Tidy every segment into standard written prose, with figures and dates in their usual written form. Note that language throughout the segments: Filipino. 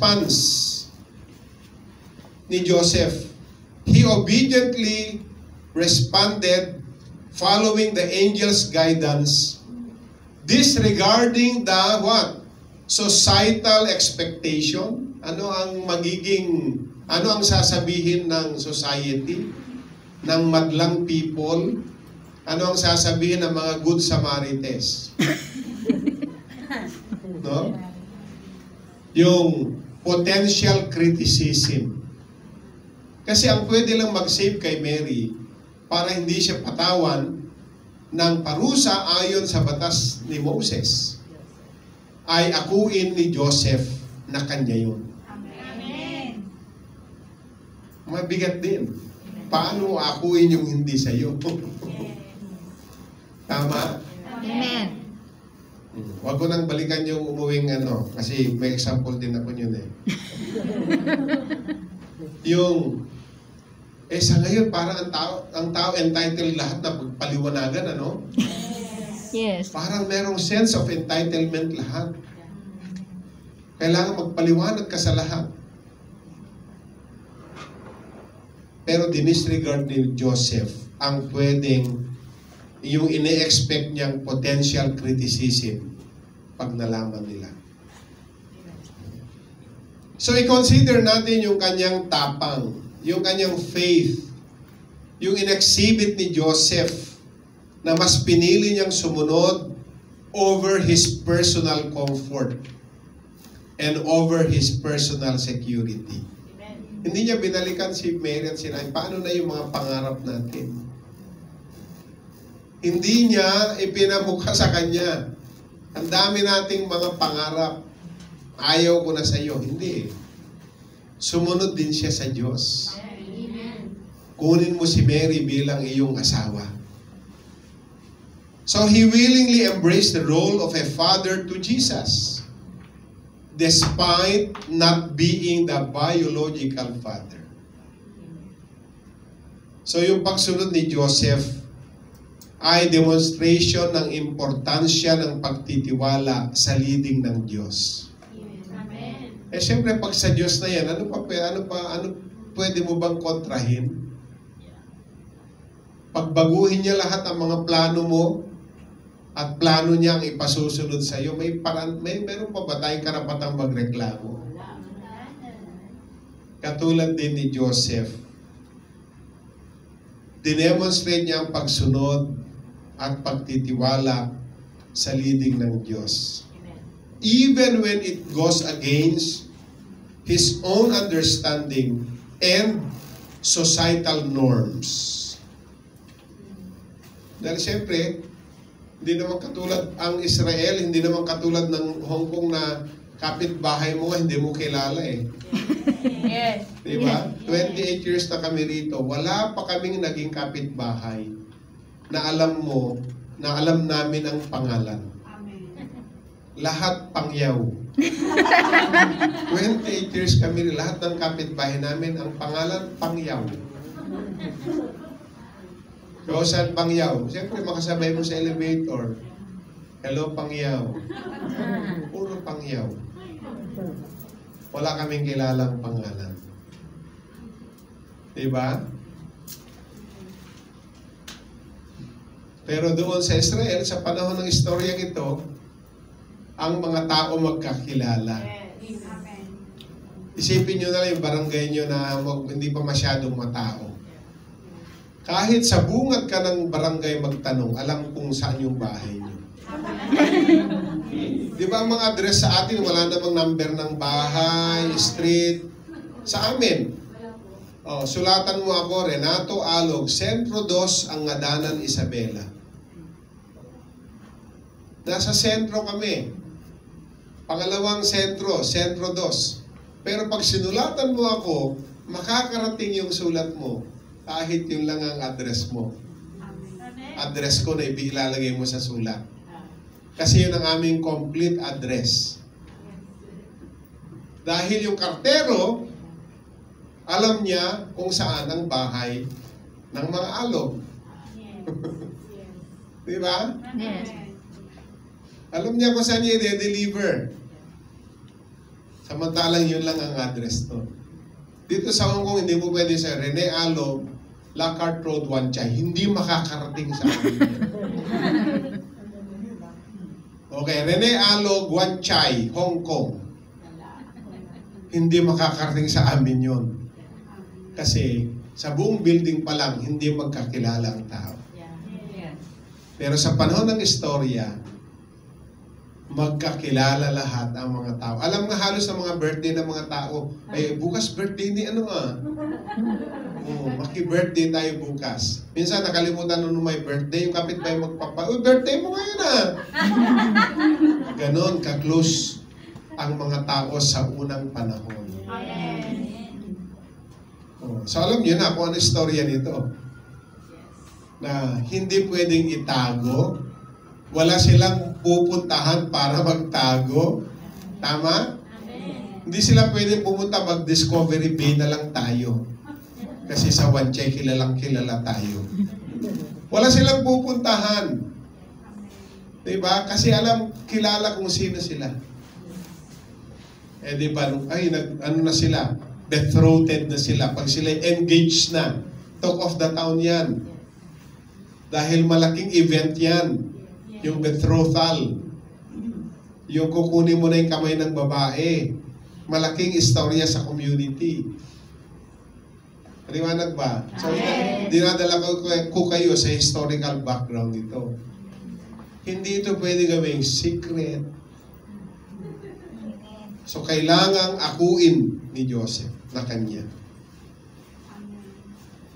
response ni Joseph? He obediently responded following the angel's guidance, disregarding the what? Societal expectation. Ano ang sasabihin ng society, ng madlang people? Ano ang sasabihin ng mga good Samaritans? No? Yung potential criticism. Kasi ang pwede lang mag-save kay Mary para hindi siya patawan ng parusa ayon sa batas ni Moses ay akuin ni Joseph na kanya yun. Amen. Mabigat din. Paano akuin yung hindi sa iyo? Tama? Amen. Huwag ko nang balikan yung umuwing kasi may example din ako yun eh. Yung sa ngayon parang ang tao entitled lahat na paliwanagan, ano? Yes. Parang merong sense of entitlement lahat. Kailangan magpaliwanag ka sa lahat. Pero dinisregard ni Joseph ang pwedeng yung ine-expect niyang potential criticism pag nalaman nila. So i-consider natin yung kanyang tapang, yung kanyang faith, yung in-exhibit ni Joseph na mas pinili niyang sumunod over his personal comfort and over his personal security. Amen. Hindi niya binalikan si Mary at sinabi, paano na yung mga pangarap natin? Hindi niya ipinamukha sa kanya, ang dami nating mga pangarap, ayaw ko na sa iyo. Hindi. Sumunod din siya sa Diyos. Amen. Kunin mo si Mary bilang iyong asawa. So he willingly embraced the role of a father to Jesus, despite not being the biological father. So yung pagsunod ni Joseph ay demonstration ng importansya ng pagtitiwala sa leading ng Diyos. Amen. Siyempre pag sa Diyos na yan, ano pwede mo bang kontrahin? Pagbaguhin niya lahat ang mga plano mo at plano niyang ipasusunod sa iyo, meron pa ba tayong karapatang magreklamo? Katulad din ni Joseph, dinemonstrate niya ang pagsunod at pagtitiwala sa leading ng Diyos. Amen. Even when it goes against his own understanding and societal norms. Dahil siyempre, hindi naman katulad ang Israel, hindi naman katulad ng Hong Kong na kapitbahay mo, hindi mo kilala eh. Yes. Diba? 28 years na kami rito, wala pa kaming naging kapitbahay na alam namin ang pangalan. Amen. Lahat pangyaw. 28 years kami, lahat ng kapitbahay namin, ang pangalan pangyaw. So, saan pangyaw? Siyempre, makasabay mo sa elevator. Hello, pangyaw. Puro pangyaw. Wala kaming kilalang pangalan. Diba? Pero doon sa Israel, sa panahon ng istoryang ito, ang mga tao magkakilala. Amen. Isipin nyo na lang yung barangay nyo na hindi pa masyadong matao. Kahit sa bungad ka ng barangay magtanong, alam kung saan yung bahay nyo. Di ba ang mga address sa atin, wala namang number ng bahay, street. Sa amin, sulatan mo ako, Renato Alog, Sentro 2, ang Ngadanan, Isabela. Nasa sentro kami. Pangalawang sentro, Sentro 2. Pero pag sinulatan mo ako, makakarating yung sulat mo kahit yun lang ang address mo. Address ko na ilalagay mo sa sulat. Kasi yun ang aming complete address. Dahil yung kartero, alam niya kung saan ang bahay ng mga alog. Di ba? Yes. Alam niya kung saan niya i-deliver. Samantalang yun lang ang address to. Dito sa Hong Kong, hindi mo pwede sa Rene Alog, Lacart Road, Wan Chai. Hindi makakarating sa amin. Okay, Rene Alog, Wan Chai, Hong Kong. Hindi makakarating sa amin yun. Kasi sa buong building pa lang, hindi magkakilala ang tao. Pero sa panahon ng istorya, magkakilala lahat ang mga tao. Alam nga halos sa mga birthday ng mga tao, ay bukas birthday ni ano nga. Maki-birthday tayo bukas. Minsan nakalimutan nung may birthday, yung kapitbahay birthday mo ngayon ah. Ganon, ka-close ang mga tao sa unang panahon. So alam niyo na kung ano istorya nito. Na hindi pwedeng itago. Wala silang pupuntahan para magtago. Tama? Hindi sila pwedeng pumunta mag-Discovery Bay na lang tayo. Kasi sa Wan Chai, kilalang kilala tayo. Wala silang pupuntahan. Diba? Kasi kilala kung sino sila. Eh diba, ano na sila? Betrothed na sila. Pag sila engaged na, talk of the town yan. Dahil malaking event yan. Yung betrothal. Yung kukunin mo na yung kamay ng babae. Malaking istorya sa community. Liwanag ba? So, dinadala ko kayo sa historical background nito. Hindi ito pwede gawing secret. So, kailangang akuin ni Joseph na kanya.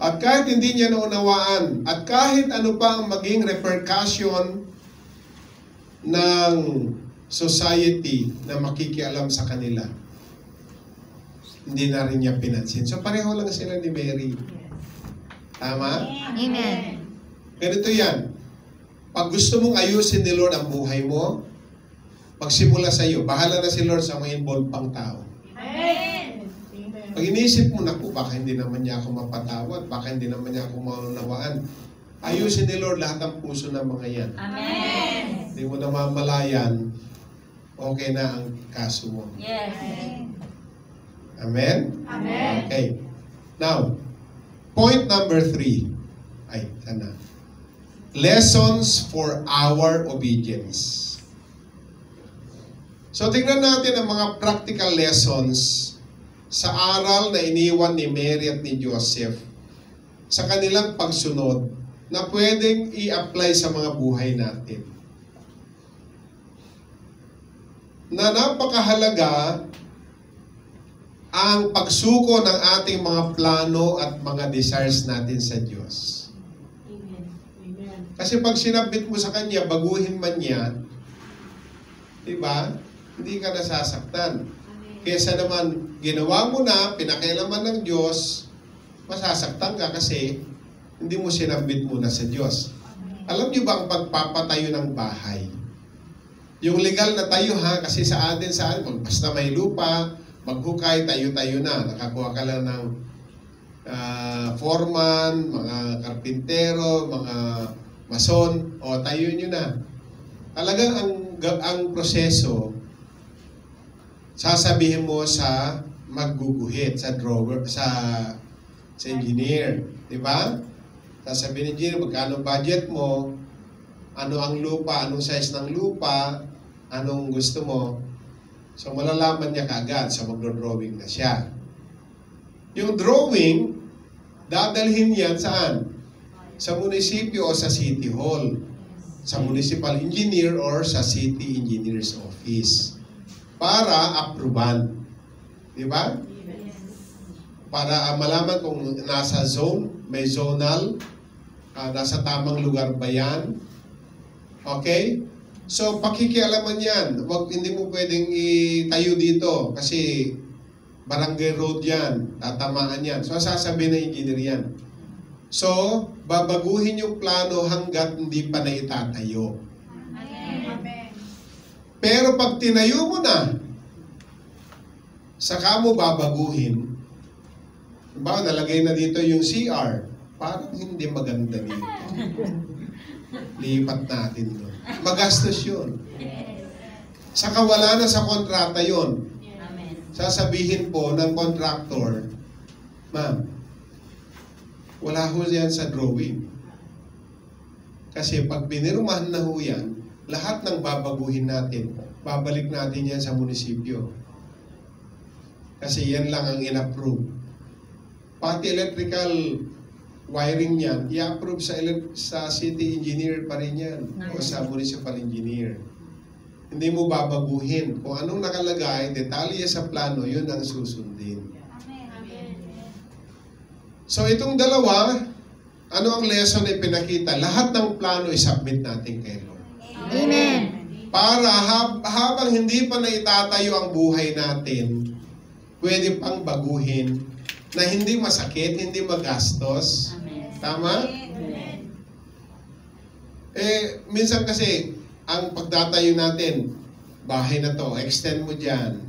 At kahit hindi niya naunawaan, at kahit ano pa ang maging repercussion ng society na makikialam sa kanila, hindi na rin niya pinansin. So pareho lang sila ni Mary. Tama? Amen. Ganito yan. Pag gusto mong ayusin ni Lord ang buhay mo, pagsimula sa iyo, bahala na si Lord sa mga involved pang tao. Amen. Pag iniisip mo, naku, baka hindi naman niya ako mapatawad, baka hindi naman niya ako maunawaan, ayusin ni Lord lahat ng puso ng mga yan. Amen. Hindi mo namamalayan, okay na ang kaso mo. Yes. Amen? Amen. Okay. Now, point number 3. Ay, sana. Lessons for our obedience. So, tingnan natin ang mga practical lessons sa aral na iniwan ni Mary at ni Joseph sa kanilang pagsunod na pwedeng i-apply sa mga buhay natin. Na napakahalaga ang pagsuko ng ating mga plano at mga desires natin sa Diyos. Kasi pag sinabit mo sa Kanya, baguhin man niya, diba? Hindi ka nasasaktan. Kesa naman, ginawa mo na, pinakialaman ng Diyos, masasaktan ka kasi hindi mo sinabit muna sa Diyos. Alam niyo ba ang pagpapatayo ng bahay? Yung legal na tayo ha, kasi sa atin, basta may lupa, maghukay, tayo-tayo na. Nakakuha ka lang ng foreman, mga karpintero, mga mason, o tayo nyo na. Talagang ang proseso, sasabihin mo sa magguguhit, sa drawer, sa engineer. Diba? Sasabihin ng engineer, magkano budget mo, ano ang lupa, anong size ng lupa, anong gusto mo. So, malalaman niya kaagad sa magdodrawing na siya. Yung drawing, dadalhin yan saan? Sa munisipyo o sa city hall. Sa municipal engineer or sa city engineer's office. Para approvean. Di ba? Para malaman kung nasa zone, may zonal, nasa tamang lugar ba yan. Okay? So, pakikialaman yan. Hindi mo pwedeng itayo dito kasi barangay road yan. Tatamaan yan. So, sasabihin ng engineer yan. So, babaguhin yung plano hanggat hindi pa na itatayo. Amen. Pero pag tinayo mo na, saka mo babaguhin. Diba, nalagay na dito yung CR. Parang hindi maganda dito. Lipat natin doon. Magastos yun. Saka wala na sa kontrata yun. sasabihin po ng contractor, ma'am, wala ho yan sa drawing. Kasi pag binirumahan na ho yan, lahat ng babaguhin natin, babalik natin yan sa munisipyo. Kasi yan lang ang in-approve. Pati electrical wiring niyan, i-approve sa city engineer pa rin yan o sa municipal engineer. Hindi mo babaguhin. Kung anong nakalagay, detalye sa plano, yun ang susundin. So itong dalawa, ano ang lesson na pinakita? Lahat ng plano i-submit natin kay Lord. Amen. Para habang hindi pa naitatayo ang buhay natin, pwede pang baguhin na hindi masakit, hindi magastos. Tama? Minsan kasi, ang pagtatayo natin, bahay na to, extend mo dyan.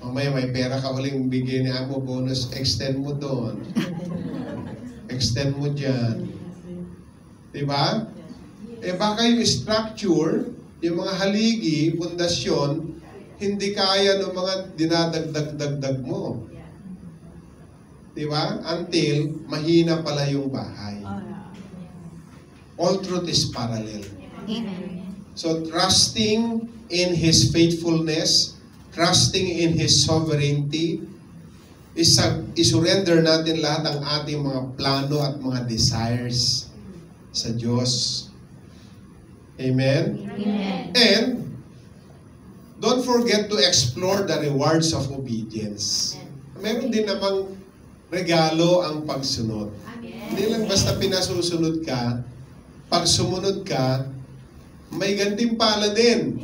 Mamaya may pera ka uling bigay ni Amo bonus, extend mo doon. Extend mo dyan. Diba? Baka yung structure, yung mga haligi, pundasyon, hindi kaya ng mga dinadagdag-dagdag mo. Diba? Until mahina pala yung bahay. All truth is parallel. Amen. So trusting in His faithfulness, trusting in His sovereignty, isurrender natin lahat ng ating mga plano at mga desires sa Diyos. Amen? Amen. And don't forget to explore the rewards of obedience. Meron din namang regalo ang pagsunod. Hindi lang basta pinasusunod ka, pag sumunod ka, may gantimpala din.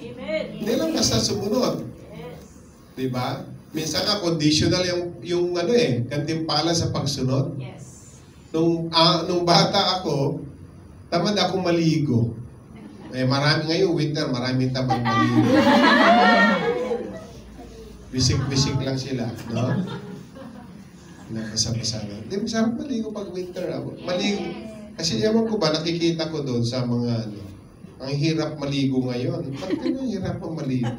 Hindi lang basta sumunod. Diba? Minsan nga conditional yung gantimpala sa pagsunod. Nung bata ako, tamad ako maligo. Marami ngayon, winter, maraming tamad maligo. Bisik-bisik lang sila, no? Nakasabasa lang. Hindi, masarap maligo pag winter. Maligo. Kasi ewan ko ba, nakikita ko doon sa mga ang hirap maligo ngayon. Ba't ganun hirap ang maligo?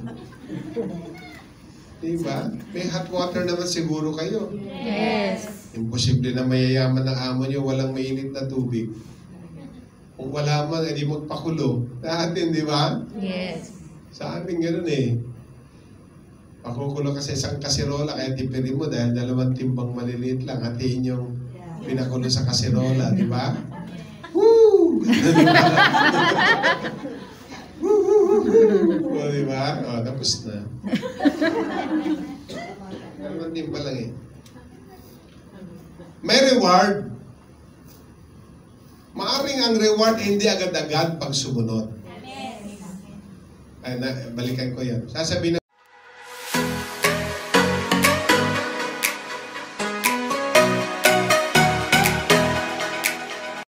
Diba? May hot water naman siguro kayo. Yes. Imposible na mayayaman ng amo nyo, walang mainit na tubig. Kung wala man, edi magpakulo. Sa atin, di ba? Yes. Sa amin ganun eh. Pakukulo kasi isang kasirola, kaya tipirin mo dahil 2 timbang maliliit lang. Hatiin yung pinakulo sa kasirola, di ba? Woo! O, di ba? O, tapos na. 2 timbang lang eh. May reward. Maaring ang reward hindi agad-agad pag sumunod. Ay, balikan ko yan. Sasabihin